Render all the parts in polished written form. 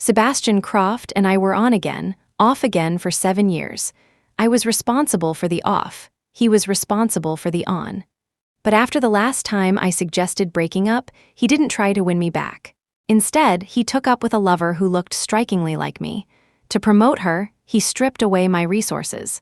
Sebastian Croft and I were on again, off again for 7 years. I was responsible for the off. He was responsible for the on. But after the last time I suggested breaking up, he didn't try to win me back. Instead, he took up with a lover who looked strikingly like me. To promote her, he stripped away my resources.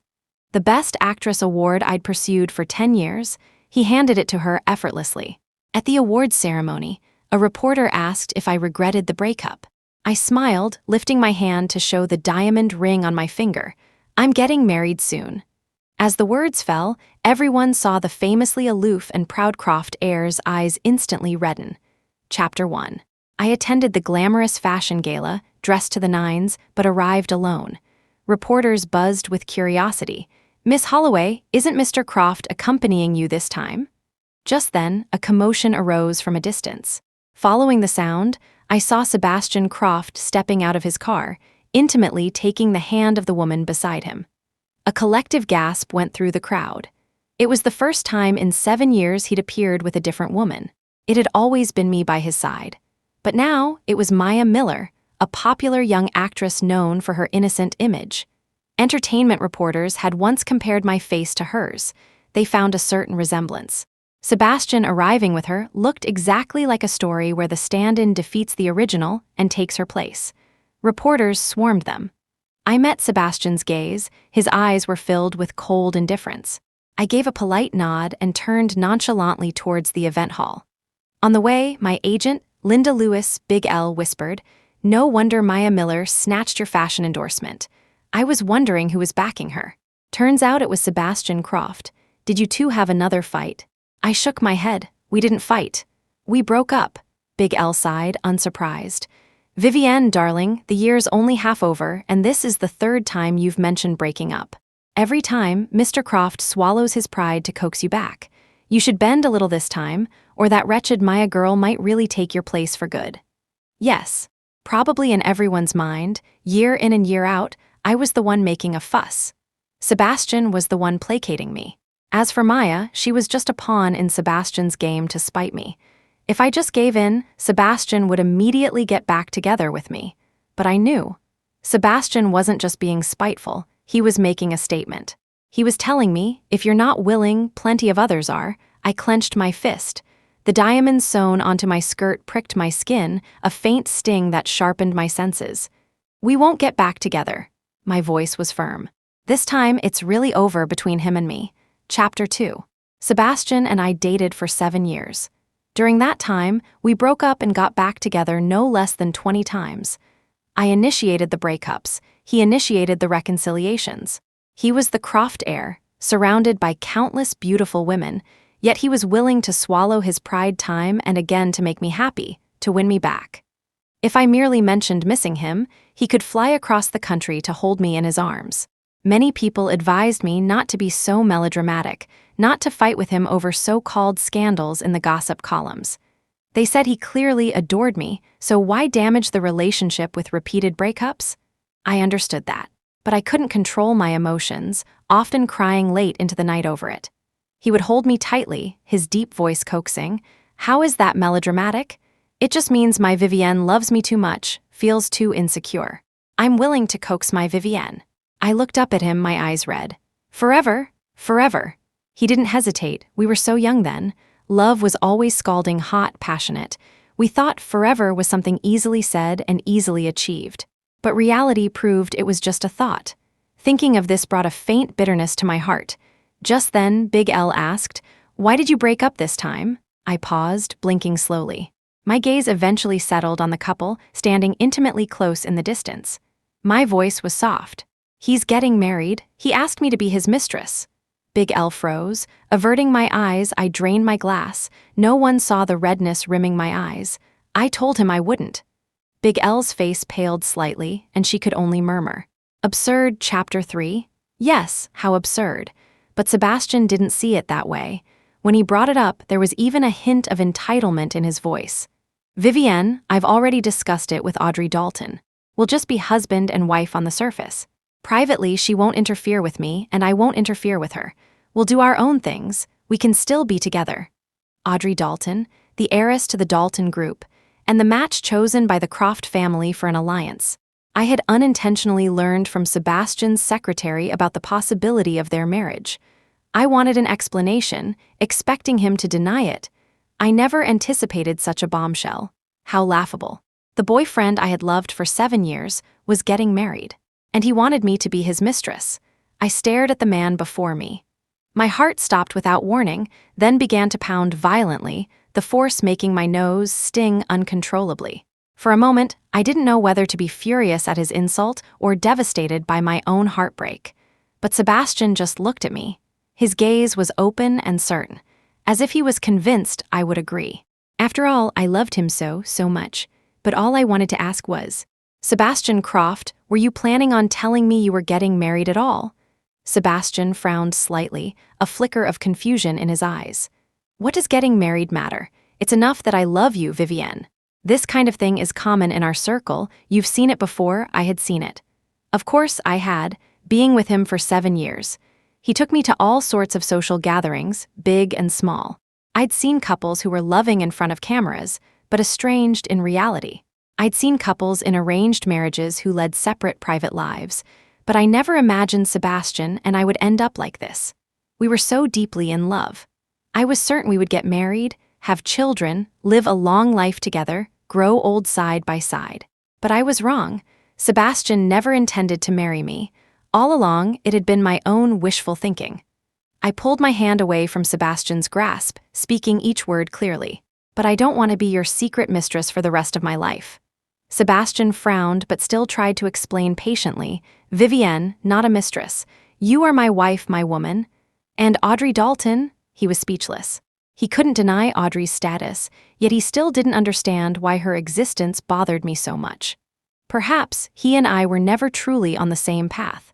The Best Actress award I'd pursued for 10 years, he handed it to her effortlessly. At the awards ceremony, a reporter asked if I regretted the breakup. I smiled, lifting my hand to show the diamond ring on my finger. I'm getting married soon. As the words fell, everyone saw the famously aloof and proud Croft heir's eyes instantly redden. Chapter 1. I attended the glamorous fashion gala, dressed to the nines, but arrived alone. Reporters buzzed with curiosity. "Miss Holloway, isn't Mr. Croft accompanying you this time?" Just then, a commotion arose from a distance. Following the sound, I saw Sebastian Croft stepping out of his car, intimately taking the hand of the woman beside him. A collective gasp went through the crowd. It was the first time in 7 years he'd appeared with a different woman. It had always been me by his side. But now, it was Maya Miller, a popular young actress known for her innocent image. Entertainment reporters had once compared my face to hers. They found a certain resemblance. Sebastian arriving with her looked exactly like a story where the stand-in defeats the original and takes her place. Reporters swarmed them. I met Sebastian's gaze. His eyes were filled with cold indifference. I gave a polite nod and turned nonchalantly towards the event hall. On the way, my agent, Linda Lewis, Big L, whispered, "No wonder Maya Miller snatched your fashion endorsement." I was wondering who was backing her. Turns out it was Sebastian Croft. "Did you two have another fight?" I shook my head. "We didn't fight. We broke up." Big L sighed, unsurprised. "Vivienne, darling, the year's only half over, and this is the 3rd time you've mentioned breaking up. Every time, Mr. Croft swallows his pride to coax you back. You should bend a little this time, or that wretched Maya girl might really take your place for good." Yes, probably in everyone's mind, year in and year out, I was the one making a fuss. Sebastian was the one placating me. As for Maya, she was just a pawn in Sebastian's game to spite me. If I just gave in, Sebastian would immediately get back together with me. But I knew. Sebastian wasn't just being spiteful, he was making a statement. He was telling me, if you're not willing, plenty of others are. I clenched my fist. The diamonds sewn onto my skirt pricked my skin, a faint sting that sharpened my senses. "We won't get back together." My voice was firm. "This time, it's really over between him and me." Chapter 2. Sebastian and I dated for 7 years. During that time, we broke up and got back together no less than 20 times. I initiated the breakups. He initiated the reconciliations. He was the Croft heir, surrounded by countless beautiful women, yet he was willing to swallow his pride time and again to make me happy, to win me back. If I merely mentioned missing him, he could fly across the country to hold me in his arms. Many people advised me not to be so melodramatic, not to fight with him over so-called scandals in the gossip columns. They said he clearly adored me, so why damage the relationship with repeated breakups? I understood that, but I couldn't control my emotions, often crying late into the night over it. He would hold me tightly, his deep voice coaxing. "How is that melodramatic? It just means my Vivienne loves me too much, feels too insecure. I'm willing to coax my Vivienne." I looked up at him, my eyes red. "Forever? Forever." He didn't hesitate. We were so young then. Love was always scalding hot, passionate. We thought forever was something easily said and easily achieved. But reality proved it was just a thought. Thinking of this brought a faint bitterness to my heart. Just then, Big L asked, "Why did you break up this time?" I paused, blinking slowly. My gaze eventually settled on the couple, standing intimately close in the distance. My voice was soft. "He's getting married. He asked me to be his mistress." Big L froze. Averting my eyes, I drained my glass. No one saw the redness rimming my eyes. I told him I wouldn't. Big L's face paled slightly, and she could only murmur. Absurd. Chapter 3? Yes, how absurd. But Sebastian didn't see it that way. When he brought it up, there was even a hint of entitlement in his voice. "Vivienne, I've already discussed it with Audrey Dalton. We'll just be husband and wife on the surface. Privately, she won't interfere with me, and I won't interfere with her. We'll do our own things. We can still be together." Audrey Dalton, the heiress to the Dalton Group, and the match chosen by the Croft family for an alliance. I had unintentionally learned from Sebastian's secretary about the possibility of their marriage. I wanted an explanation, expecting him to deny it. I never anticipated such a bombshell. How laughable. The boyfriend I had loved for 7 years was getting married, and he wanted me to be his mistress. I stared at the man before me. My heart stopped without warning, then began to pound violently, the force making my nose sting uncontrollably. For a moment, I didn't know whether to be furious at his insult or devastated by my own heartbreak. But Sebastian just looked at me. His gaze was open and certain, as if he was convinced I would agree. After all, I loved him so much. But all I wanted to ask was, "Sebastian Croft, were you planning on telling me you were getting married at all?" Sebastian frowned slightly, a flicker of confusion in his eyes. "What does getting married matter? It's enough that I love you, Vivienne. This kind of thing is common in our circle. You've seen it before, I had seen it." Of course I had, being with him for 7 years. He took me to all sorts of social gatherings, big and small. I'd seen couples who were loving in front of cameras, but estranged in reality. I'd seen couples in arranged marriages who led separate private lives, but I never imagined Sebastian and I would end up like this. We were so deeply in love. I was certain we would get married, have children, live a long life together, grow old side by side. But I was wrong. Sebastian never intended to marry me. All along, it had been my own wishful thinking. I pulled my hand away from Sebastian's grasp, speaking each word clearly. "But I don't want to be your secret mistress for the rest of my life." Sebastian frowned but still tried to explain patiently, "Vivienne, not a mistress. You are my wife, my woman." "And Audrey Dalton?" He was speechless. He couldn't deny Audrey's status, yet he still didn't understand why her existence bothered me so much. Perhaps he and I were never truly on the same path.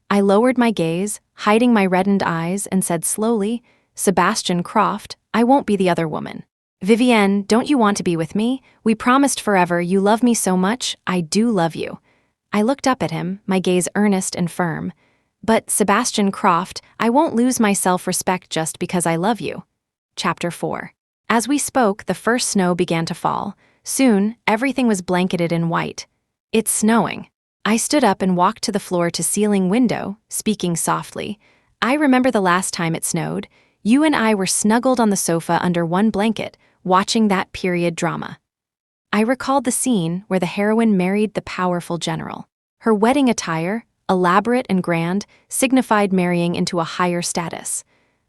I lowered my gaze, hiding my reddened eyes, and said slowly, "Sebastian Croft, I won't be the other woman. Vivienne, don't you want to be with me? We promised forever. You love me so much. I do love you." I looked up at him, my gaze earnest and firm. "But, Sebastian Croft, I won't lose my self-respect just because I love you." Chapter 4. As we spoke, the first snow began to fall. Soon, everything was blanketed in white. "It's snowing." I stood up and walked to the floor-to-ceiling window, speaking softly. "I remember the last time it snowed. You and I were snuggled on the sofa under one blanket, watching that period drama." I recalled the scene where the heroine married the powerful general. Her wedding attire, elaborate and grand, signified marrying into a higher status.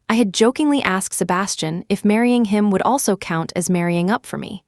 I had jokingly asked Sebastian if marrying him would also count as marrying up for me.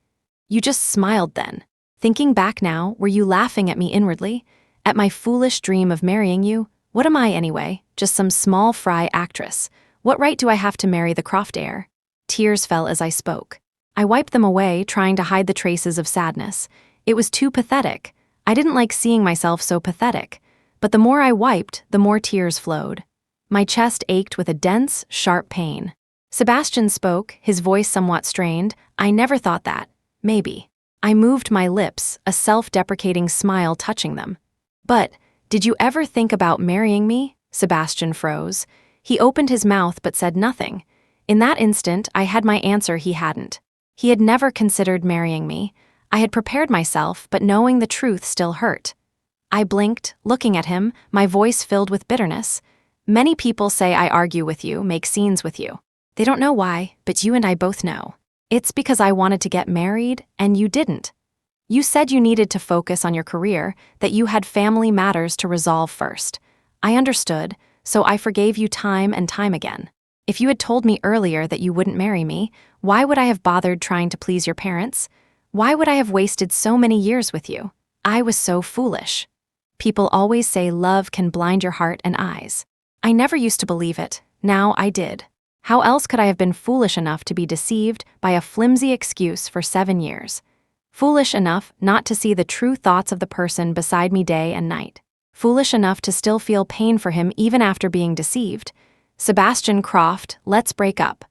"You just smiled then." Thinking back now, were you laughing at me inwardly? At my foolish dream of marrying you? What am I anyway? Just some small fry actress. What right do I have to marry the Croft heir? Tears fell as I spoke. I wiped them away, trying to hide the traces of sadness. It was too pathetic. I didn't like seeing myself so pathetic. But the more I wiped, the more tears flowed. My chest ached with a dense, sharp pain. Sebastian spoke, his voice somewhat strained. "I never thought that. Maybe." I moved my lips, a self-deprecating smile touching them. "But, did you ever think about marrying me?" Sebastian froze. He opened his mouth but said nothing. In that instant, I had my answer he hadn't. He had never considered marrying me. I had prepared myself, but knowing the truth still hurt. I blinked, looking at him, my voice filled with bitterness. "Many people say I argue with you, make scenes with you. They don't know why, but you and I both know. It's because I wanted to get married, and you didn't. You said you needed to focus on your career, that you had family matters to resolve first. I understood, so I forgave you time and time again. If you had told me earlier that you wouldn't marry me, why would I have bothered trying to please your parents? Why would I have wasted so many years with you? I was so foolish. People always say love can blind your heart and eyes. I never used to believe it. Now I did. How else could I have been foolish enough to be deceived by a flimsy excuse for 7 years? Foolish enough not to see the true thoughts of the person beside me day and night. Foolish enough to still feel pain for him even after being deceived. "Sebastian Croft, let's break up."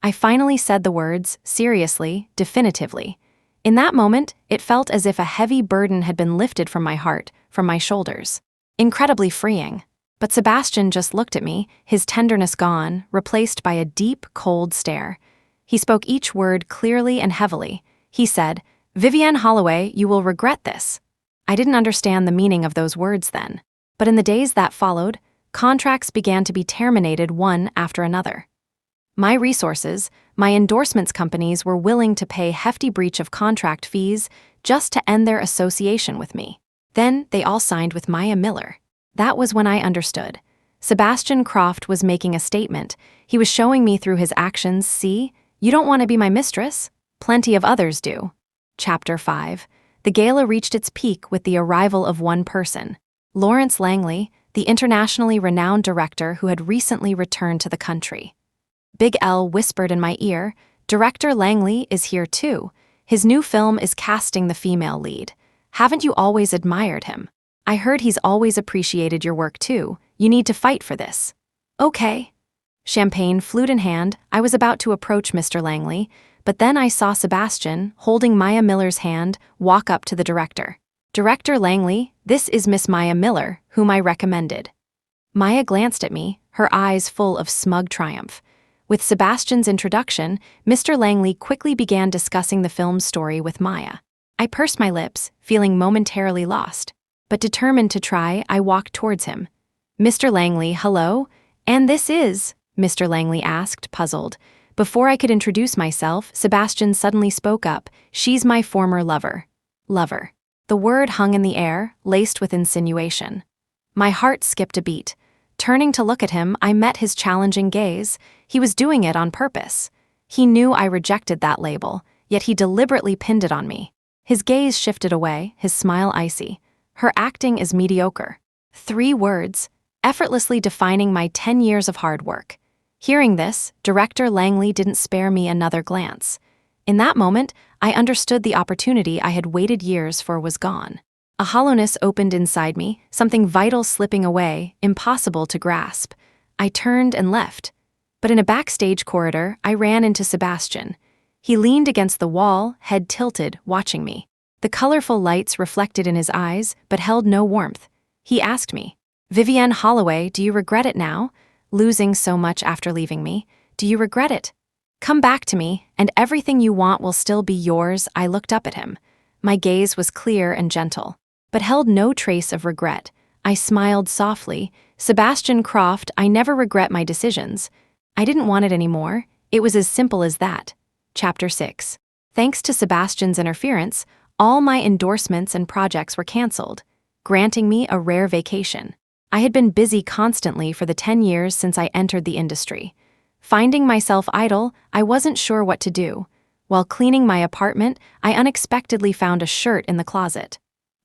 I finally said the words, seriously, definitively. In that moment, it felt as if a heavy burden had been lifted from my heart, from my shoulders. Incredibly freeing. But Sebastian just looked at me, his tenderness gone, replaced by a deep, cold stare. He spoke each word clearly and heavily. He said, Vivienne Holloway, you will regret this. I didn't understand the meaning of those words then. But in the days that followed, contracts began to be terminated one after another. My resources, my endorsements companies were willing to pay hefty breach of contract fees just to end their association with me. Then they all signed with Maya Miller. That was when I understood. Sebastian Croft was making a statement. He was showing me through his actions, see, you don't want to be my mistress? Plenty of others do. Chapter 5. The gala reached its peak with the arrival of one person. Lawrence Langley, the internationally renowned director who had recently returned to the country. Big L whispered in my ear, Director Langley is here too. His new film is casting the female lead. Haven't you always admired him? I heard he's always appreciated your work too. You need to fight for this. Okay. Champagne flute in hand, I was about to approach Mr. Langley, but then I saw Sebastian, holding Maya Miller's hand, walk up to the director. Director Langley, this is Miss Maya Miller, whom I recommended. Maya glanced at me, her eyes full of smug triumph. With Sebastian's introduction, Mr. Langley quickly began discussing the film's story with Maya. I pursed my lips, feeling momentarily lost. But determined to try, I walked towards him. Mr. Langley, hello? And this is? Mr. Langley asked, puzzled. Before I could introduce myself, Sebastian suddenly spoke up. She's my former lover. Lover. The word hung in the air, laced with insinuation. My heart skipped a beat. Turning to look at him, I met his challenging gaze. He was doing it on purpose. He knew I rejected that label, yet he deliberately pinned it on me. His gaze shifted away, his smile icy. Her acting is mediocre. 3 words, effortlessly defining my 10 years of hard work. Hearing this, Director Langley didn't spare me another glance. In that moment, I understood the opportunity I had waited years for was gone. A hollowness opened inside me, something vital slipping away, impossible to grasp. I turned and left. But in a backstage corridor, I ran into Sebastian. He leaned against the wall, head tilted, watching me. The colorful lights reflected in his eyes, but held no warmth. He asked me, Vivienne Holloway, do you regret it now? Losing so much after leaving me? Do you regret it? Come back to me, and everything you want will still be yours. I looked up at him. My gaze was clear and gentle, but held no trace of regret. I smiled softly. Sebastian Croft, I never regret my decisions. I didn't want it anymore. It was as simple as that. Chapter 6. Thanks to Sebastian's interference, all my endorsements and projects were canceled, granting me a rare vacation. I had been busy constantly for the 10 years since I entered the industry. Finding myself idle, I wasn't sure what to do. While cleaning my apartment, I unexpectedly found a shirt in the closet.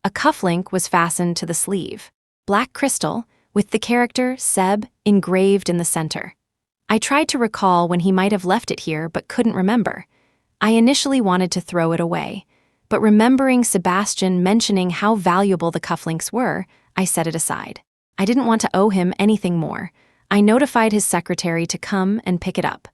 A cufflink was fastened to the sleeve. Black crystal, with the character Seb engraved in the center. I tried to recall when he might have left it here but couldn't remember. I initially wanted to throw it away, but remembering Sebastian mentioning how valuable the cufflinks were, I set it aside. I didn't want to owe him anything more. I notified his secretary to come and pick it up.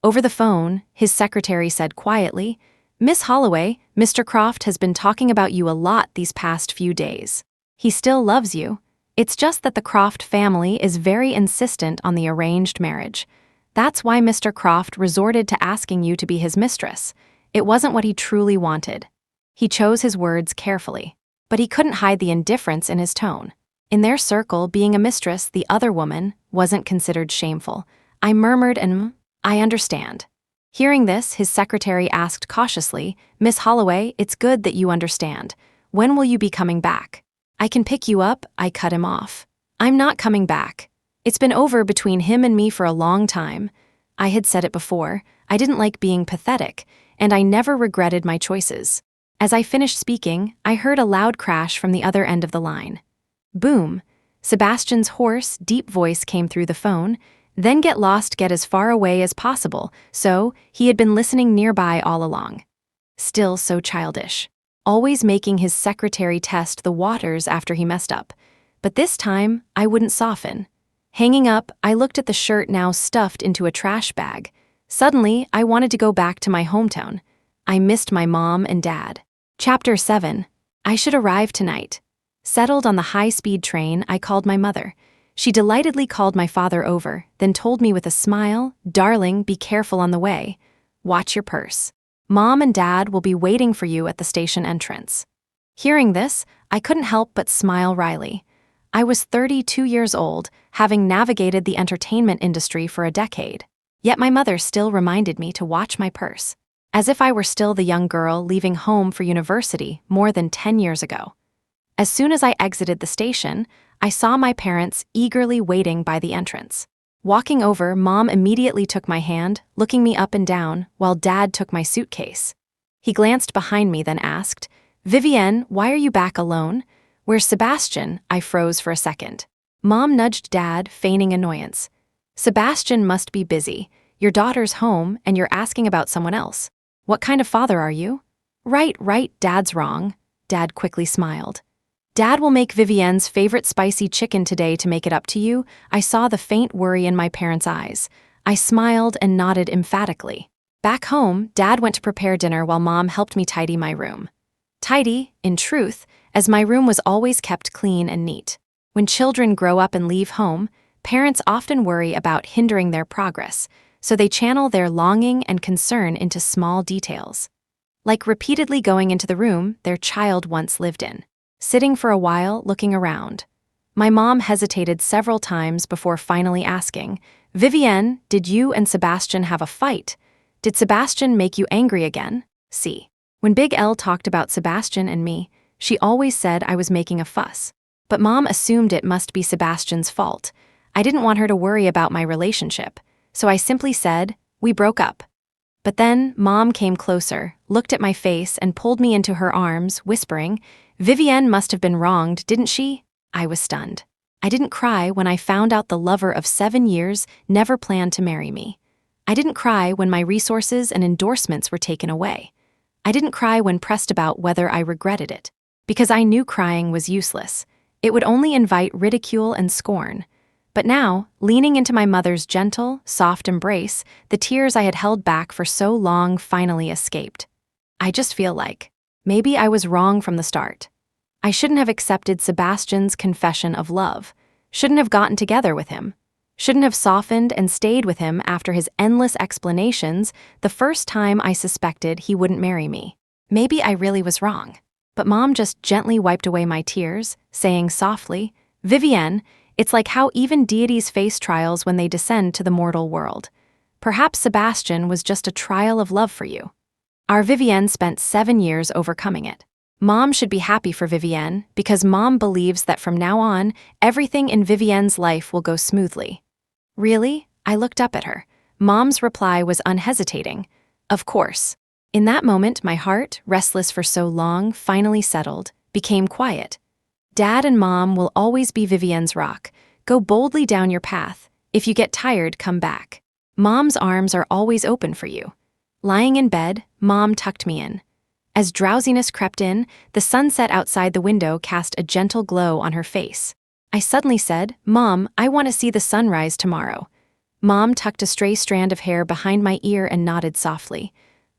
Over the phone, his secretary said quietly, Miss Holloway, Mr. Croft has been talking about you a lot these past few days. He still loves you. It's just that the Croft family is very insistent on the arranged marriage. That's why Mr. Croft resorted to asking you to be his mistress. It wasn't what he truly wanted. He chose his words carefully, but he couldn't hide the indifference in his tone. In their circle, being a mistress, the other woman, wasn't considered shameful. I murmured I understand. Hearing this, his secretary asked cautiously, Miss Holloway, it's good that you understand. When will you be coming back? I can pick you up. I cut him off. I'm not coming back. It's been over between him and me for a long time. I had said it before. I didn't like being pathetic, and I never regretted my choices. As I finished speaking, I heard a loud crash from the other end of the line. Boom. Sebastian's hoarse, deep voice came through the phone. Then get lost, get as far away as possible. So, he had been listening nearby all along. Still so childish. Always making his secretary test the waters after he messed up. But this time, I wouldn't soften. Hanging up, I looked at the shirt now stuffed into a trash bag. Suddenly, I wanted to go back to my hometown. I missed my mom and dad. Chapter 7. I should arrive tonight. Settled on the high-speed train, I called my mother. She delightedly called my father over, then told me with a smile, Darling, be careful on the way. Watch your purse. Mom and Dad will be waiting for you at the station entrance." Hearing this, I couldn't help but smile wryly. I was 32 years old, having navigated the entertainment industry for a decade. Yet my mother still reminded me to watch my purse, as if I were still the young girl leaving home for university more than 10 years ago. As soon as I exited the station, I saw my parents eagerly waiting by the entrance. Walking over, Mom immediately took my hand, looking me up and down, while Dad took my suitcase. He glanced behind me, then asked, "Vivienne, why are you back alone? Where's Sebastian?" I froze for a second. Mom nudged Dad, feigning annoyance. "Sebastian must be busy. Your daughter's home, and you're asking about someone else. What kind of father are you?" Right, Dad's wrong." Dad quickly smiled. "Dad will make Vivienne's favorite spicy chicken today to make it up to you." I saw the faint worry in my parents' eyes. I smiled and nodded emphatically. Back home, Dad went to prepare dinner while Mom helped me tidy my room. Tidy, in truth, as my room was always kept clean and neat. When children grow up and leave home, parents often worry about hindering their progress, so they channel their longing and concern into small details. Like repeatedly going into the room their child once lived in. Sitting for a while, looking around. My mom hesitated several times before finally asking, "Vivienne, did you and Sebastian have a fight? Did Sebastian make you angry again?" See, when Big L talked about Sebastian and me, she always said I was making a fuss. But Mom assumed it must be Sebastian's fault. I didn't want her to worry about my relationship, so I simply said, "We broke up." But then Mom came closer, looked at my face, and pulled me into her arms, whispering, "Vivienne must have been wronged, didn't she?" I was stunned. I didn't cry when I found out the lover of 7 years never planned to marry me. I didn't cry when my resources and endorsements were taken away. I didn't cry when pressed about whether I regretted it, because I knew crying was useless. It would only invite ridicule and scorn. But now, leaning into my mother's gentle, soft embrace, the tears I had held back for so long finally escaped. I just feel like, maybe I was wrong from the start. I shouldn't have accepted Sebastian's confession of love, shouldn't have gotten together with him, shouldn't have softened and stayed with him after his endless explanations the first time I suspected he wouldn't marry me. Maybe I really was wrong. But Mom just gently wiped away my tears, saying softly, "Vivienne, it's like how even deities face trials when they descend to the mortal world. Perhaps Sebastian was just a trial of love for you. Our Vivienne spent 7 years overcoming it. Mom should be happy for Vivienne because Mom believes that from now on, everything in Vivienne's life will go smoothly." "Really?" I looked up at her. Mom's reply was unhesitating. "Of course." In that moment, my heart, restless for so long, finally settled, became quiet. "Dad and Mom will always be Vivienne's rock. Go boldly down your path. If you get tired, come back. Mom's arms are always open for you." Lying in bed, Mom tucked me in. As drowsiness crept in, the sunset outside the window cast a gentle glow on her face. I suddenly said, "Mom, I want to see the sunrise tomorrow." Mom tucked a stray strand of hair behind my ear and nodded softly.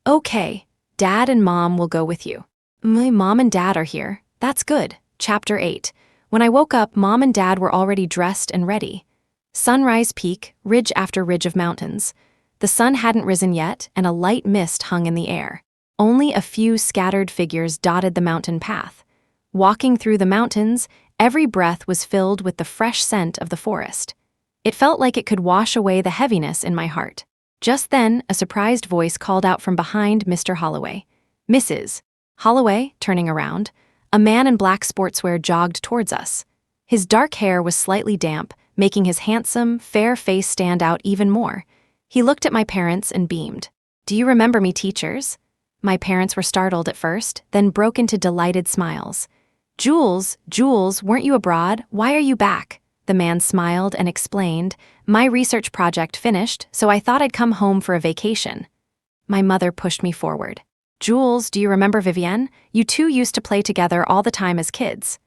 "Okay, Dad and Mom will go with you." "My Mom and Dad are here. That's good." Chapter 8. When I woke up, Mom and Dad were already dressed and ready. Sunrise peak, ridge after ridge of mountains. The sun hadn't risen yet, and a light mist hung in the air. Only a few scattered figures dotted the mountain path. Walking through the mountains, every breath was filled with the fresh scent of the forest. It felt like it could wash away the heaviness in my heart. Just then, a surprised voice called out from behind Mr. Holloway. "Mrs. Holloway," turning around. A man in black sportswear jogged towards us. His dark hair was slightly damp, making his handsome, fair face stand out even more. He looked at my parents and beamed. "Do you remember me, teachers?" My parents were startled at first, then broke into delighted smiles. Jules, weren't you abroad? Why are you back?" The man smiled and explained, "My research project finished, so I thought I'd come home for a vacation." My mother pushed me forward. "Jules, do you remember Vivienne? You two used to play together all the time as kids."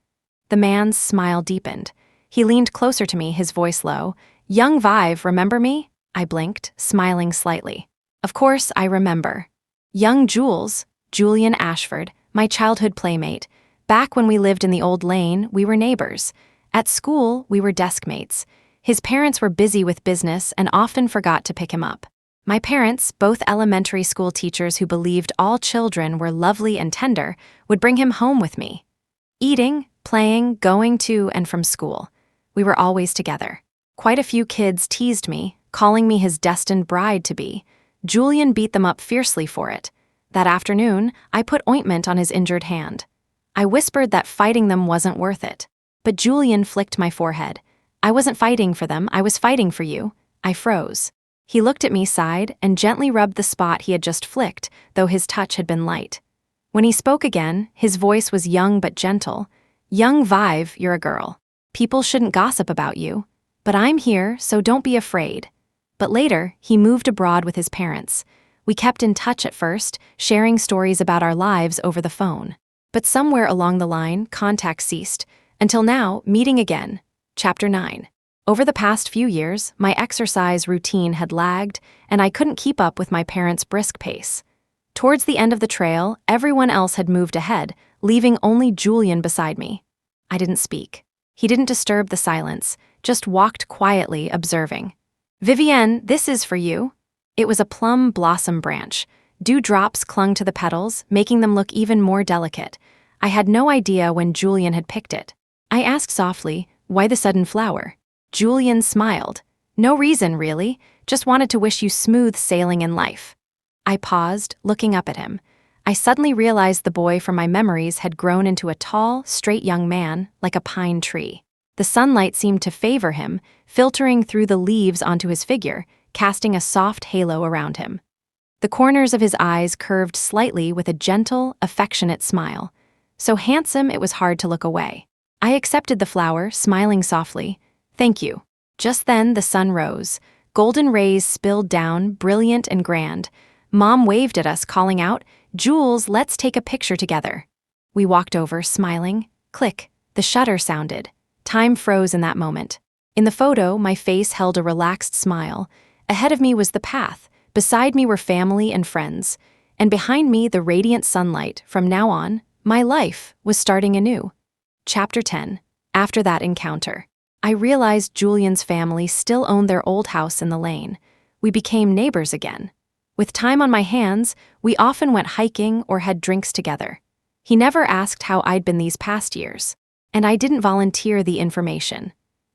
The man's smile deepened. He leaned closer to me, his voice low. "Young Vive, remember me?" I blinked, smiling slightly. "Of course I remember. Young Jules, Julian Ashford, my childhood playmate. Back when we lived in the old lane, we were neighbors. At school, we were desk mates. His parents were busy with business and often forgot to pick him up. My parents, both elementary school teachers who believed all children were lovely and tender, would bring him home with me. Eating, playing, going to and from school. We were always together. Quite a few kids teased me, calling me his destined bride-to-be. Julian beat them up fiercely for it. That afternoon, I put ointment on his injured hand. I whispered that fighting them wasn't worth it. But Julian flicked my forehead. I wasn't fighting for them, I was fighting for you. I froze. He looked at me, sighed, and gently rubbed the spot he had just flicked, though his touch had been light. When he spoke again, his voice was young but gentle. Young Vive, you're a girl. People shouldn't gossip about you. But I'm here, so don't be afraid. But later, he moved abroad with his parents. We kept in touch at first, sharing stories about our lives over the phone. But somewhere along the line, contact ceased. Until now, meeting again. Chapter 9. Over the past few years, my exercise routine had lagged, and I couldn't keep up with my parents' brisk pace. Towards the end of the trail, everyone else had moved ahead, leaving only Julian beside me. I didn't speak. He didn't disturb the silence, just walked quietly, observing. Vivienne, this is for you. It was a plum blossom branch. Dewdrops clung to the petals, making them look even more delicate. I had no idea when Julian had picked it. I asked softly, why the sudden flower? Julian smiled. No reason, really, just wanted to wish you smooth sailing in life. I paused, looking up at him. I suddenly realized the boy from my memories had grown into a tall, straight young man, like a pine tree. The sunlight seemed to favor him, filtering through the leaves onto his figure, casting a soft halo around him. The corners of his eyes curved slightly with a gentle, affectionate smile. So handsome it was hard to look away. I accepted the flower, smiling softly. Thank you. Just then the sun rose. Golden rays spilled down, brilliant and grand. Mom waved at us, calling out, Jules, let's take a picture together. We walked over, smiling. Click. The shutter sounded. Time froze in that moment. In the photo, my face held a relaxed smile. Ahead of me was the path. Beside me were family and friends. And behind me, the radiant sunlight. From now on, my life was starting anew. Chapter 10. After that encounter, I realized Julian's family still owned their old house in the lane. We became neighbors again. With time on my hands, we often went hiking or had drinks together. He never asked how I'd been these past years, and I didn't volunteer the information.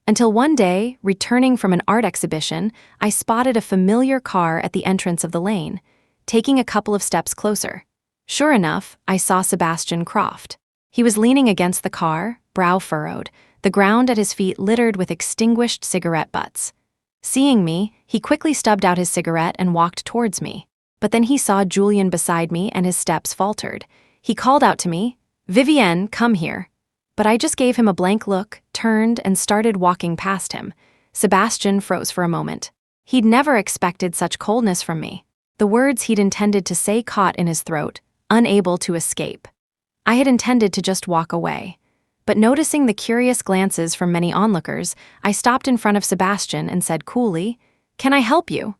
Until one day, returning from an art exhibition, I spotted a familiar car at the entrance of the lane. Taking a couple of steps closer. Sure enough, I saw Sebastian Croft. He was leaning against the car, brow furrowed, the ground at his feet littered with extinguished cigarette butts. Seeing me, he quickly stubbed out his cigarette and walked towards me. But then he saw Julian beside me and his steps faltered. He called out to me, Vivienne, come here. But I just gave him a blank look, turned, and started walking past him. Sebastian froze for a moment. He'd never expected such coldness from me. The words he'd intended to say caught in his throat, unable to escape. I had intended to just walk away. But noticing the curious glances from many onlookers, I stopped in front of Sebastian and said coolly, Can I help you?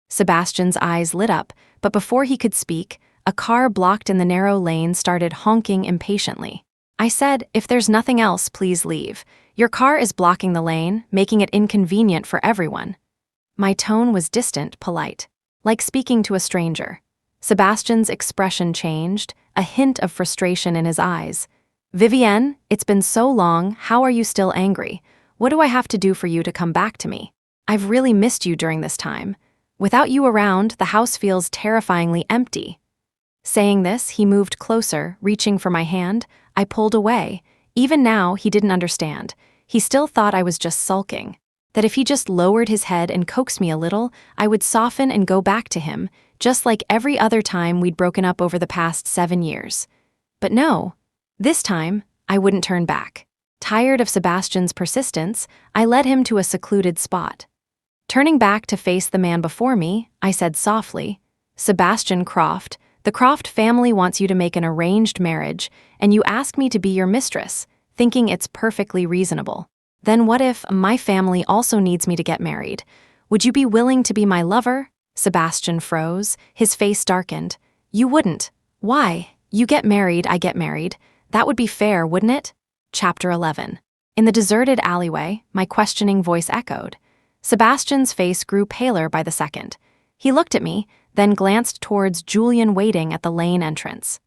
Sebastian's eyes lit up, but before he could speak, a car blocked in the narrow lane started honking impatiently. I said, If there's nothing else, please leave. Your car is blocking the lane, making it inconvenient for everyone. My tone was distant, polite, like speaking to a stranger. Sebastian's expression changed, a hint of frustration in his eyes. Vivienne, it's been so long, how are you still angry? What do I have to do for you to come back to me? I've really missed you during this time. Without you around, the house feels terrifyingly empty. Saying this, he moved closer, reaching for my hand. I pulled away. Even now, he didn't understand. He still thought I was just sulking. That if he just lowered his head and coaxed me a little, I would soften and go back to him, just like every other time we'd broken up over the past 7 years. But no. This time, I wouldn't turn back. Tired of Sebastian's persistence, I led him to a secluded spot. Turning back to face the man before me, I said softly, Sebastian Croft, the Croft family wants you to make an arranged marriage, and you ask me to be your mistress, thinking it's perfectly reasonable. Then what if my family also needs me to get married? Would you be willing to be my lover? Sebastian froze, his face darkened. You wouldn't. Why? You get married, I get married. That would be fair, wouldn't it? Chapter 11. In the deserted alleyway, my questioning voice echoed. Sebastian's face grew paler by the second. He looked at me, then glanced towards Julian waiting at the lane entrance.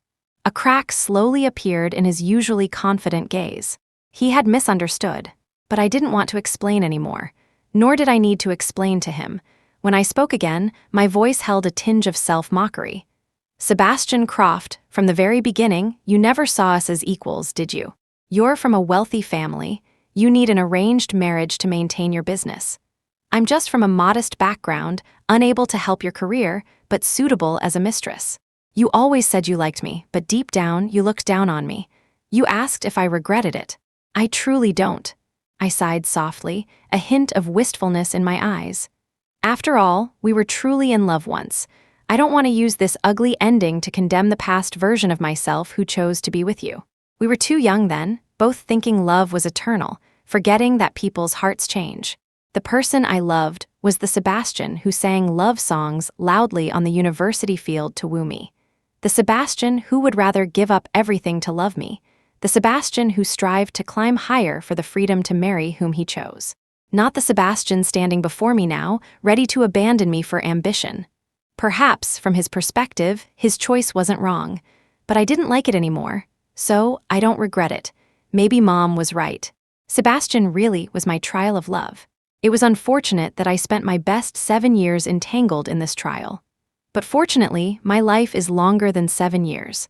A crack slowly appeared in his usually confident gaze. He had misunderstood, but I didn't want to explain anymore, nor did I need to explain to him. When I spoke again, my voice held a tinge of self-mockery. Sebastian Croft, from the very beginning, you never saw us as equals, did you? You're from a wealthy family. You need an arranged marriage to maintain your business. I'm just from a modest background, unable to help your career, but suitable as a mistress. You always said you liked me, but deep down, you looked down on me. You asked if I regretted it. I truly don't. I sighed softly, a hint of wistfulness in my eyes. After all, we were truly in love once. I don't want to use this ugly ending to condemn the past version of myself who chose to be with you. We were too young then, both thinking love was eternal, forgetting that people's hearts change. The person I loved was the Sebastian who sang love songs loudly on the university field to woo me. The Sebastian who would rather give up everything to love me. The Sebastian who strived to climb higher for the freedom to marry whom he chose. Not the Sebastian standing before me now, ready to abandon me for ambition. Perhaps, from his perspective, his choice wasn't wrong, but I didn't like it anymore, so I don't regret it. Maybe Mom was right. Sebastian really was my trial of love. It was unfortunate that I spent my best 7 years entangled in this trial. But fortunately, my life is longer than 7 years.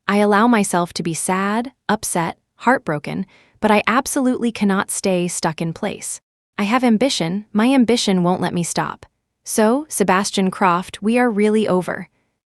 I allow myself to be sad, upset, heartbroken, but I absolutely cannot stay stuck in place. I have ambition, my ambition won't let me stop. So, Sebastian Croft, we are really over.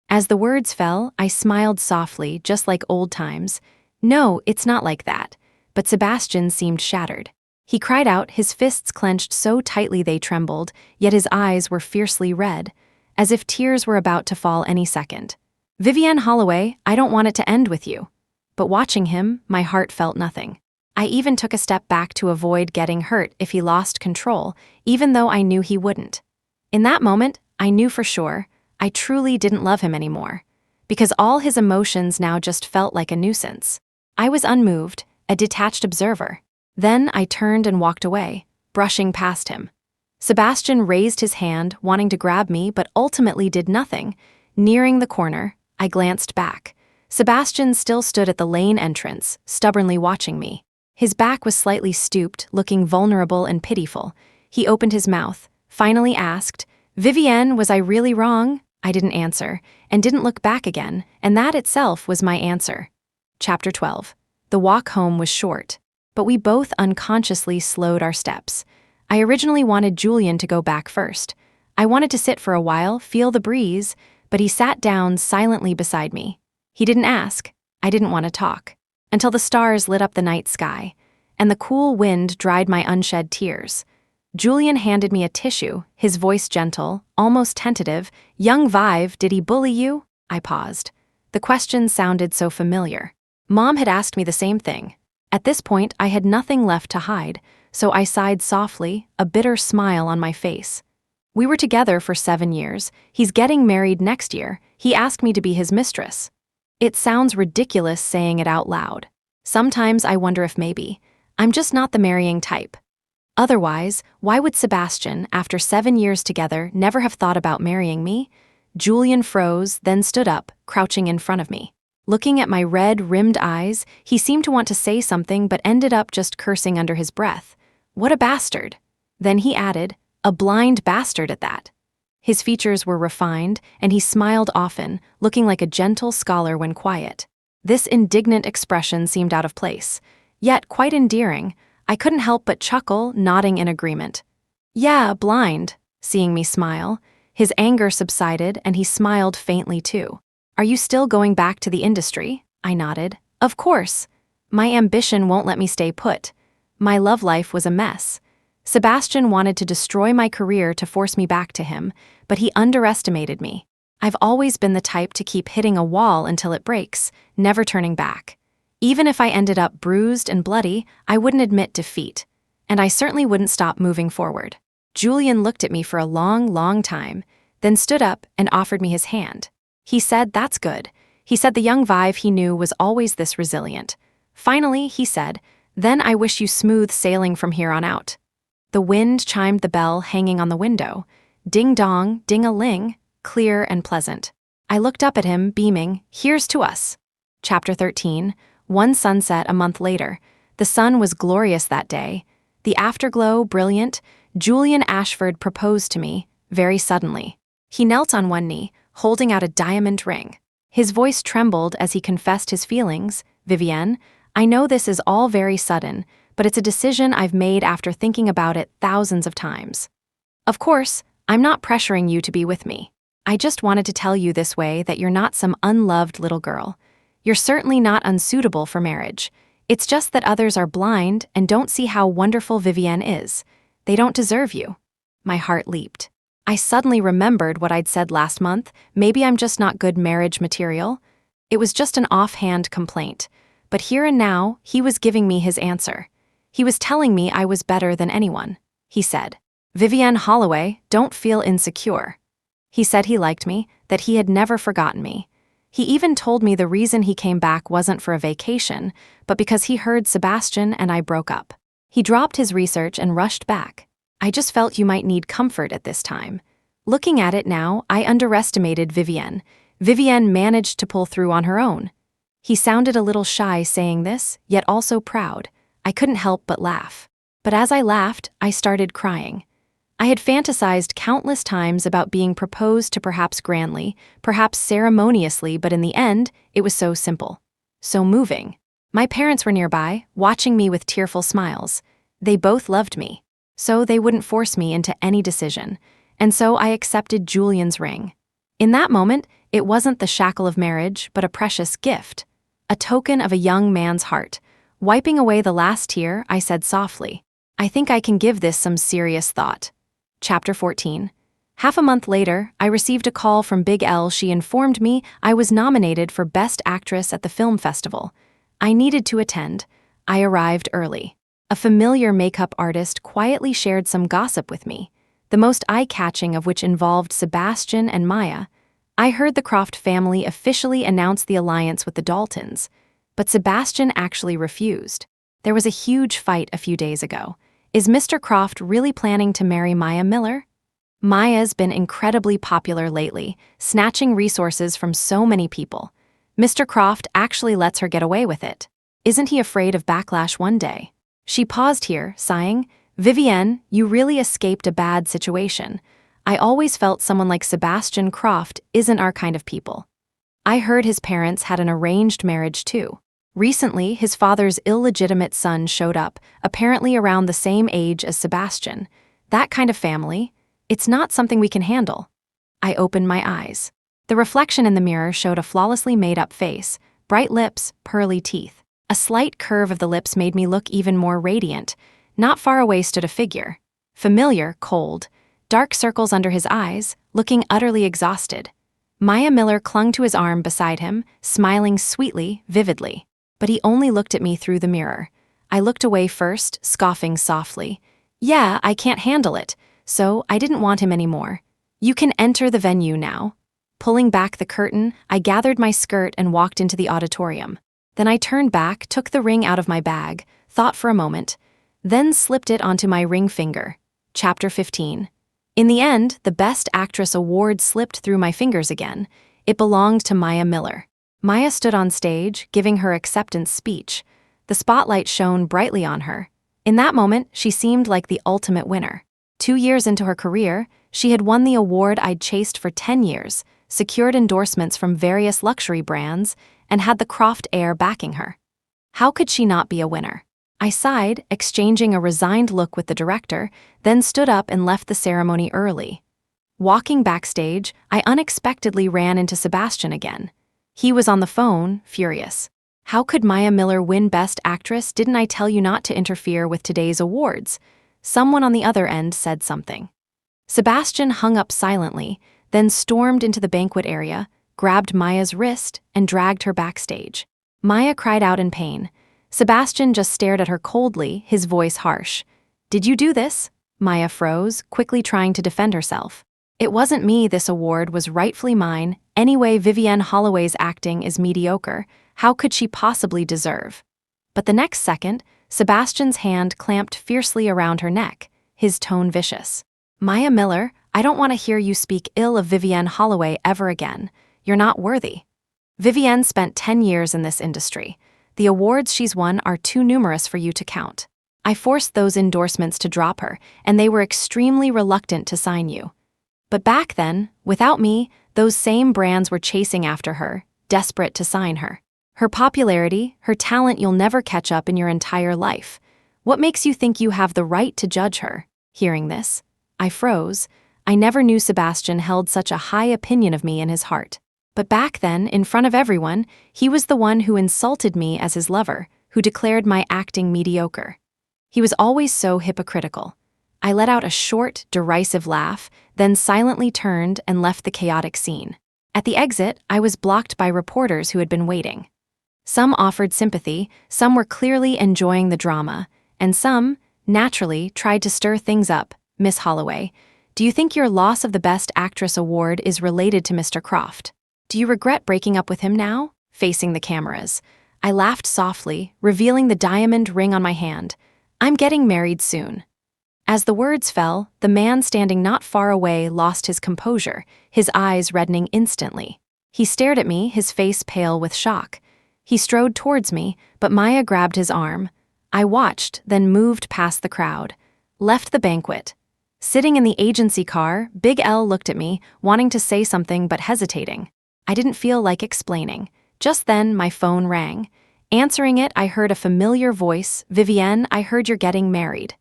As the words fell, I smiled softly, just like old times. No, it's not like that. But Sebastian seemed shattered. He cried out, his fists clenched so tightly they trembled, yet his eyes were fiercely red, as if tears were about to fall any second. Vivienne Holloway, I don't want it to end with you. But watching him, my heart felt nothing. I even took a step back to avoid getting hurt if he lost control, even though I knew he wouldn't. In that moment, I knew for sure, I truly didn't love him anymore, because all his emotions now just felt like a nuisance. I was unmoved, a detached observer. Then I turned and walked away, brushing past him. Sebastian raised his hand, wanting to grab me, but ultimately did nothing. Nearing the corner, I glanced back. Sebastian still stood at the lane entrance, stubbornly watching me. His back was slightly stooped, looking vulnerable and pitiful. He opened his mouth, finally asked, Vivienne, was I really wrong? I didn't answer, and didn't look back again, and that itself was my answer. Chapter 12. The walk home was short, but we both unconsciously slowed our steps. I originally wanted Julian to go back first. I wanted to sit for a while, feel the breeze, but he sat down silently beside me. He didn't ask. I didn't want to talk. Until the stars lit up the night sky, and the cool wind dried my unshed tears. Julian handed me a tissue, his voice gentle, almost tentative. Young Vive, did he bully you? I paused. The question sounded so familiar. Mom had asked me the same thing. At this point, I had nothing left to hide, so I sighed softly, a bitter smile on my face. We were together for 7 years. He's getting married next year. He asked me to be his mistress. It sounds ridiculous saying it out loud. Sometimes I wonder if maybe I'm just not the marrying type. Otherwise, why would Sebastian, after 7 years together, never have thought about marrying me? Julian froze, then stood up, crouching in front of me. Looking at my red-rimmed eyes, he seemed to want to say something but ended up just cursing under his breath. What a bastard. Then he added, a blind bastard at that. His features were refined, and he smiled often, looking like a gentle scholar when quiet. This indignant expression seemed out of place, yet quite endearing. I couldn't help but chuckle, nodding in agreement. Yeah, blind, seeing me smile. His anger subsided, and he smiled faintly too. Are you still going back to the industry? I nodded. Of course. My ambition won't let me stay put. My love life was a mess. Sebastian wanted to destroy my career to force me back to him, but he underestimated me. I've always been the type to keep hitting a wall until it breaks, never turning back. Even if I ended up bruised and bloody, I wouldn't admit defeat. And I certainly wouldn't stop moving forward. Julian looked at me for a long, long time, then stood up and offered me his hand. He said, that's good. He said the young Vive he knew was always this resilient. Finally, he said, then I wish you smooth sailing from here on out. The wind chimed the bell hanging on the window. Ding dong, ding-a-ling, clear and pleasant. I looked up at him, beaming, "Here's to us." Chapter 13. One sunset a month later. The sun was glorious that day. The afterglow brilliant. Julian Ashford proposed to me, very suddenly. He knelt on one knee, holding out a diamond ring. His voice trembled as he confessed his feelings. "Vivienne, I know this is all very sudden, but it's a decision I've made after thinking about it thousands of times. Of course, I'm not pressuring you to be with me. I just wanted to tell you this way that you're not some unloved little girl. You're certainly not unsuitable for marriage. It's just that others are blind and don't see how wonderful Vivienne is. They don't deserve you." My heart leaped. I suddenly remembered what I'd said last month. Maybe I'm just not good marriage material. It was just an offhand complaint. But here and now, he was giving me his answer. He was telling me I was better than anyone. He said, "Vivienne Holloway, don't feel insecure." He said he liked me, that he had never forgotten me. He even told me the reason he came back wasn't for a vacation, but because he heard Sebastian and I broke up. He dropped his research and rushed back. "I just felt you might need comfort at this time." Looking at it now, I underestimated Vivienne. Vivienne managed to pull through on her own. He sounded a little shy saying this, yet also proud. I couldn't help but laugh. But as I laughed, I started crying. I had fantasized countless times about being proposed to, perhaps grandly, perhaps ceremoniously, but in the end, it was so simple. So moving. My parents were nearby, watching me with tearful smiles. They both loved me. So they wouldn't force me into any decision. And so I accepted Julian's ring. In that moment, it wasn't the shackle of marriage, but a precious gift. A token of a young man's heart. Wiping away the last tear, I said softly, "I think I can give this some serious thought." Chapter 14. Half a month later, I received a call from Big L. She informed me I was nominated for Best Actress at the film festival. I needed to attend. I arrived early. A familiar makeup artist quietly shared some gossip with me, the most eye-catching of which involved Sebastian and Maya. I heard the Croft family officially announce the alliance with the Daltons, but Sebastian actually refused. There was a huge fight a few days ago. Is Mr. Croft really planning to marry Maya Miller? Maya's been incredibly popular lately, snatching resources from so many people. Mr. Croft actually lets her get away with it. Isn't he afraid of backlash one day? She paused here, sighing, "Vivienne, you really escaped a bad situation. I always felt someone like Sebastian Croft isn't our kind of people." I heard his parents had an arranged marriage too. Recently, his father's illegitimate son showed up, apparently around the same age as Sebastian. That kind of family, it's not something we can handle. I opened my eyes. The reflection in the mirror showed a flawlessly made-up face, bright lips, pearly teeth. A slight curve of the lips made me look even more radiant. Not far away stood a figure. Familiar, cold. Dark circles under his eyes, looking utterly exhausted. Maya Miller clung to his arm beside him, smiling sweetly, vividly. But he only looked at me through the mirror. I looked away first, scoffing softly. "Yeah, I can't handle it, so I didn't want him anymore. You can enter the venue now." Pulling back the curtain, I gathered my skirt and walked into the auditorium. Then I turned back, took the ring out of my bag, thought for a moment, then slipped it onto my ring finger. Chapter 15. In the end, the Best Actress award slipped through my fingers again. It belonged to Maya Miller. Maya stood on stage, giving her acceptance speech. The spotlight shone brightly on her. In that moment, she seemed like the ultimate winner. 2 years into her career, she had won the award I'd chased for 10 years, secured endorsements from various luxury brands, and had the Croft heir backing her. How could she not be a winner? I sighed, exchanging a resigned look with the director, then stood up and left the ceremony early. Walking backstage, I unexpectedly ran into Sebastian again. He was on the phone, furious. "How could Maya Miller win Best Actress? Didn't I tell you not to interfere with today's awards?" Someone on the other end said something. Sebastian hung up silently, then stormed into the banquet area, grabbed Maya's wrist, and dragged her backstage. Maya cried out in pain. Sebastian just stared at her coldly, his voice harsh. "Did you do this?" Maya froze, quickly trying to defend herself. "It wasn't me. This award was rightfully mine. Anyway, Vivienne Holloway's acting is mediocre. How could she possibly deserve?" But the next second, Sebastian's hand clamped fiercely around her neck, his tone vicious. "Maya Miller, I don't want to hear you speak ill of Vivienne Holloway ever again. You're not worthy. Vivienne spent 10 years in this industry. The awards she's won are too numerous for you to count. I forced those endorsements to drop her, and they were extremely reluctant to sign you. But back then, without me, those same brands were chasing after her, desperate to sign her. Her popularity, her talent you'll never catch up in your entire life. What makes you think you have the right to judge her? Hearing this, I froze. I never knew Sebastian held such a high opinion of me in his heart. But back then, in front of everyone, he was the one who insulted me as his lover, who declared my acting mediocre. He was always so hypocritical. I let out a short, derisive laugh, then silently turned and left the chaotic scene. At the exit, I was blocked by reporters who had been waiting. Some offered sympathy, some were clearly enjoying the drama, and some, naturally, tried to stir things up. Miss Holloway, do you think your loss of the Best Actress award is related to Mr. Croft? Do you regret breaking up with him now? Facing the cameras, I laughed softly, revealing the diamond ring on my hand. I'm getting married soon. As the words fell, the man standing not far away lost his composure, his eyes reddening instantly. He stared at me, his face pale with shock. He strode towards me, but Maya grabbed his arm. I watched, then moved past the crowd. Left the banquet. Sitting in the agency car, Big L looked at me, wanting to say something but hesitating. I didn't feel like explaining. Just then, my phone rang. Answering it, I heard a familiar voice. Vivienne, I heard you're getting married.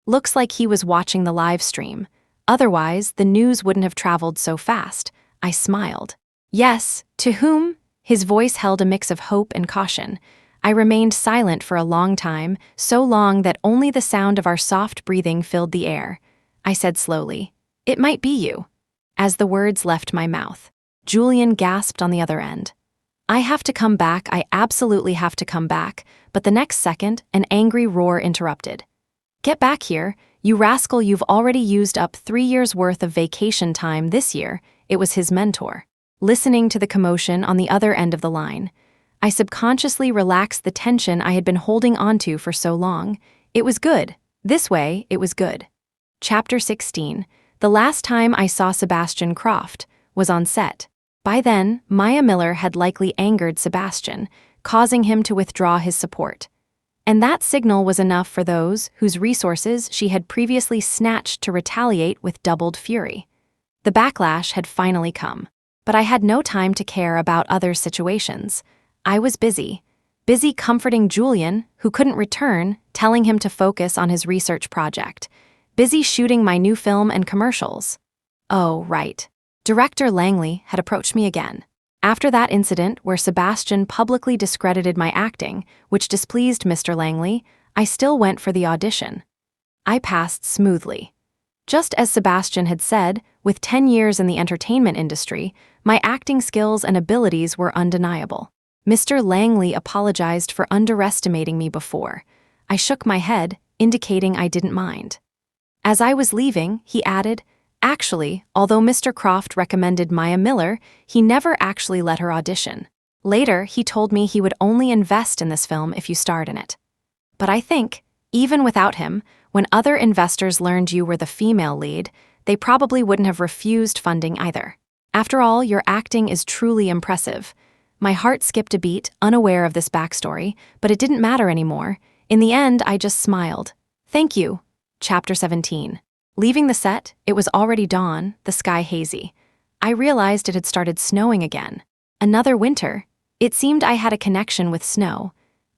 Looks like he was watching the live stream. Otherwise, the news wouldn't have traveled so fast. I smiled. Yes, to whom? His voice held a mix of hope and caution. I remained silent for a long time, so long that only the sound of our soft breathing filled the air. I said slowly, "It might be you." As the words left my mouth, Julian gasped on the other end. I have to come back, I absolutely have to come back, but the next second, an angry roar interrupted. Get back here, you rascal, you've already used up 3 years' worth of vacation time this year. It was his mentor. Listening to the commotion on the other end of the line, I subconsciously relaxed the tension I had been holding onto for so long. It was good. This way, it was good. Chapter 16. The last time I saw Sebastian Croft was on set. By then, Maya Miller had likely angered Sebastian, causing him to withdraw his support. And that signal was enough for those whose resources she had previously snatched to retaliate with doubled fury. The backlash had finally come, but I had no time to care about other situations. I was busy comforting Julian, who couldn't return, telling him to focus on his research project, busy shooting my new film and commercials. Oh, right. Director Langley had approached me again. After that incident where Sebastian publicly discredited my acting, which displeased Mr. Langley, I still went for the audition. I passed smoothly. Just as Sebastian had said, with 10 years in the entertainment industry, my acting skills and abilities were undeniable. Mr. Langley apologized for underestimating me before. I shook my head, indicating I didn't mind. As I was leaving, he added, "Actually, although Mr. Croft recommended Maya Miller, he never actually let her audition. Later, he told me he would only invest in this film if you starred in it. But I think, even without him, when other investors learned you were the female lead, they probably wouldn't have refused funding either. After all, your acting is truly impressive." My heart skipped a beat, unaware of this backstory, but it didn't matter anymore. In the end, I just smiled. Thank you. Chapter 17. Leaving the set, it was already dawn, the sky hazy. I realized it had started snowing again. Another winter. It seemed I had a connection with snow.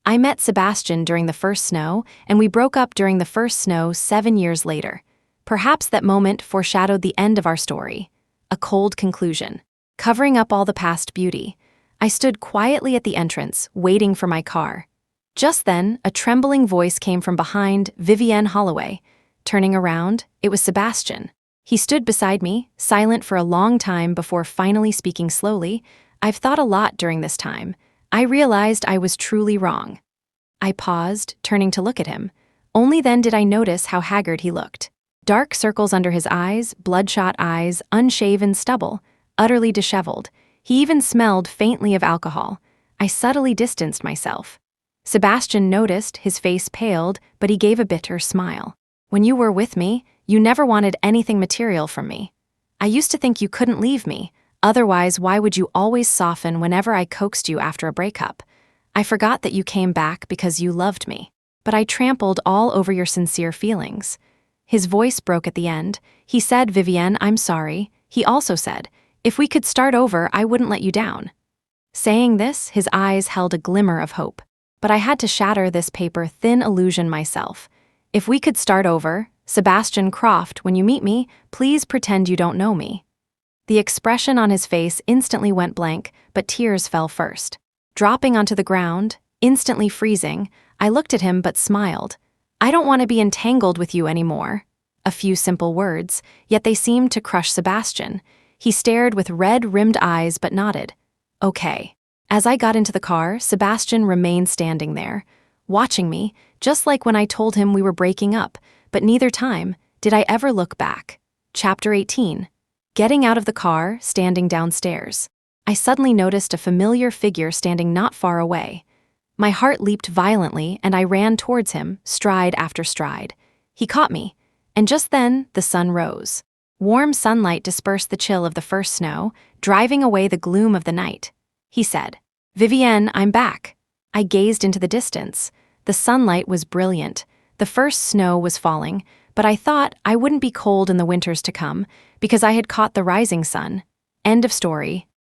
I met Sebastian during the first snow, and we broke up during the first snow 7 years later. Perhaps that moment foreshadowed the end of our story. A cold conclusion, covering up all the past beauty. I stood quietly at the entrance, waiting for my car. Just then, a trembling voice came from behind. Vivienne Holloway. Turning around, it was Sebastian. He stood beside me, silent for a long time before finally speaking slowly. I've thought a lot during this time. I realized I was truly wrong. I paused, turning to look at him. Only then did I notice how haggard he looked. Dark circles under his eyes, bloodshot eyes, unshaven stubble, utterly disheveled. He even smelled faintly of alcohol. I subtly distanced myself. Sebastian noticed, his face paled, but he gave a bitter smile. When you were with me, you never wanted anything material from me. I used to think you couldn't leave me. Otherwise, why would you always soften whenever I coaxed you after a breakup? I forgot that you came back because you loved me. But I trampled all over your sincere feelings. His voice broke at the end. He said, Vivienne, I'm sorry. He also said, if we could start over, I wouldn't let you down. Saying this, his eyes held a glimmer of hope. But I had to shatter this paper-thin illusion myself. If we could start over, Sebastian Croft, when you meet me, please pretend you don't know me. The expression on his face instantly went blank, but tears fell first. Dropping onto the ground, instantly freezing, I looked at him but smiled. I don't want to be entangled with you anymore. A few simple words, yet they seemed to crush Sebastian. He stared with red-rimmed eyes but nodded. Okay. As I got into the car, Sebastian remained standing there, watching me, just like when I told him we were breaking up, but neither time did I ever look back. Chapter 18. Getting out of the car, standing downstairs. I suddenly noticed a familiar figure standing not far away. My heart leaped violently and I ran towards him, stride after stride. He caught me, and just then the sun rose. Warm sunlight dispersed the chill of the first snow, driving away the gloom of the night. He said, Vivienne, I'm back. I gazed into the distance. The sunlight was brilliant. The first snow was falling, but I thought I wouldn't be cold in the winters to come because I had caught the rising sun. End of story.